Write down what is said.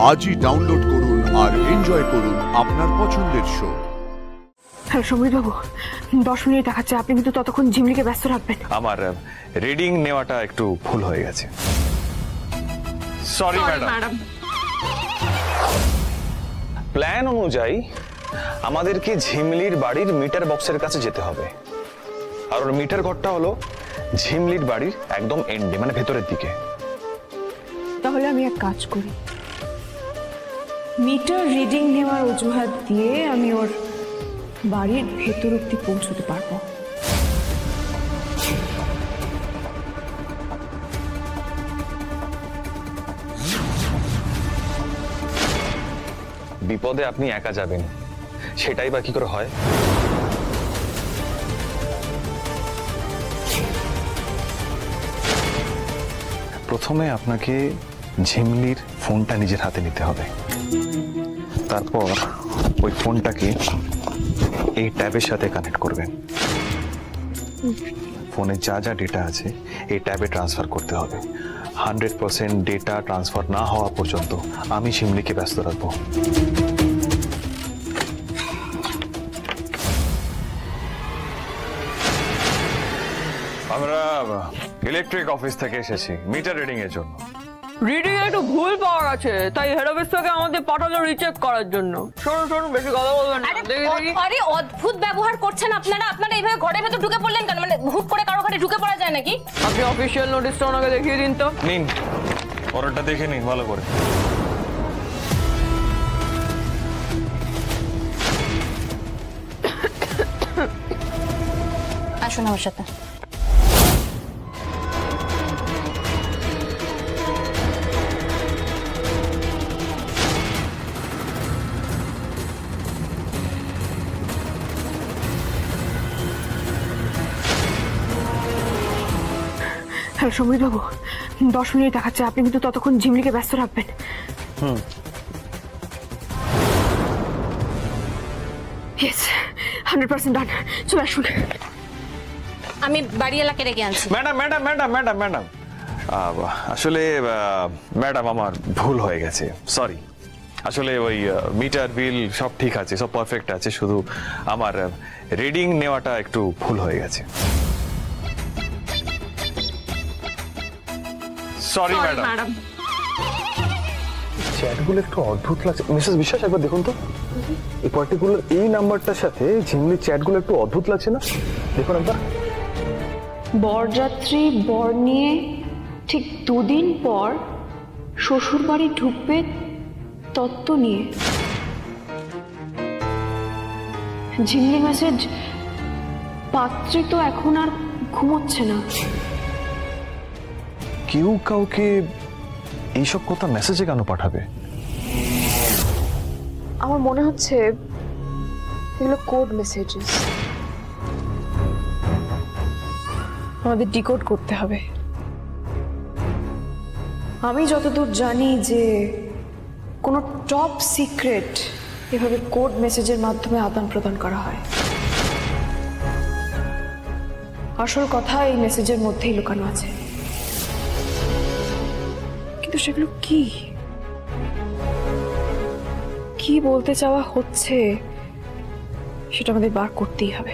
আজই ডাউনলোড করুন আর এনজয় করুন আপনার পছন্দের শো। হ্যালো সমীর বাবু, 10 মিনিট দেখাচ্ছে, আপনি কিন্তু ততক্ষণ ঝিমলিকে ব্যস্ত রাখবেন। আমার রিডিং নেওয়াটা একটু ভুল হয়ে গেছে, সরি ম্যাডাম। প্ল্যান অনুযায়ী আমাদেরকে ঝিমলির বাড়ির মিটার বক্সের কাছে যেতে হবে, আর ওর মিটার ঘরটা হলো ঝিমলির বাড়ির একদম এন্ডে, মানে ভেতরের দিকে। তাহলে আমি এক কাজ করি, মিটার রিডিং নেওয়ার অজুহাত দিয়ে আমি ওর বাড়ির ভেতর অব্দি পৌঁছতে পারবো। বিপদে আপনি একা যাবেন, সেটাই বা কি করে হয়? প্রথমে আপনাকে ঝিমলির ফোনটা নিজের হাতে নিতে হবে, তারপর ওই ফোনটাকে এই ট্যাবের সাথে কানেক্ট করবেন। ফোনে যা যা ডেটা আছে এই ট্যাবে ট্রান্সফার করতে হবে। 100% ডেটা ট্রান্সফার না হওয়া পর্যন্ত আমি ঝিমলিকে ব্যস্ত রাখবো। আমরা ইলেকট্রিক অফিস থেকে এসেছি মিটার রিডিং এর জন্য। রিডিং এ একটু ভুল পাওয়া গেছে, তাই হেড অফিস থেকে আমাদের পাঠালো রিচেক করার জন্য। শোনো বেশি কথা বলবেন না। আরে অদ্ভুত ব্যবহার করছেন আপনারা এইভাবে ঘরের ভেতর ঢুকে পড়লেন কেন? মানে হুট করে কারো ঘরে ঢুকে পড়া যায় নাকি? আপনি অফিসিয়াল নোটিশটা ওনাকে দেখিয়ে দিন তো। নিন, ওরটা দেখে নিন ভালো করে। আসুন আমার সাথে। হ্যালো সমীর বাবু, 10 মিনিট দেখাচ্ছে, আপনি কিন্তু ততক্ষণ ঝিমলিকে ব্যস্ত রাখবেন। ইয়েস, 100% ডান। চলে আসুন। আমি বাড়ি এলাকায় রেখে আনছি। ম্যাডাম আসলে ম্যাডাম আমার ভুল হয়ে গেছে, সরি। আসলে ওই মিটার বিল সব ঠিক আছে, সব পারফেক্ট আছে, শুধু আমার রিডিং নেওয়াটা একটু ভুল হয়ে গেছে, সরি ম্যাডাম। চ্যাটগুলো একটু অদ্ভুত লাগছে মিসেস বিশ্বাস, একবার দেখুন তো এই পার্টিকুলার এই নাম্বারটার সাথে ঝিমলির চ্যাটগুলো একটু অদ্ভুত লাগছে না? দেখুন একবার। বরযাত্রী বর নিয়ে ঠিক 2 দিন পর শ্বশুর বাড়ি ঢুকবে তত্ত্ব নিয়ে। ঝিমলি মেসেজ, পাত্রী তো এখন আর ঘুমোচ্ছে না। কেউ কাউকে এইসব কথা মেসেজে কেন পাঠাবে? আমার মনে হচ্ছে এগুলো কোড মেসেজেস, আমাদের ডিকোড করতে হবে। আমি যতদূর জানি যে কোনো টপ সিক্রেট এভাবে কোড মেসেজের মাধ্যমে আদান প্রদান করা হয়। আসল কথা এই মেসেজের মধ্যেই লুকানো আছে, কিন্তু সেগুলো কি বলতে চাওয়া হচ্ছে সেটা আমাদের বার করতেই হবে।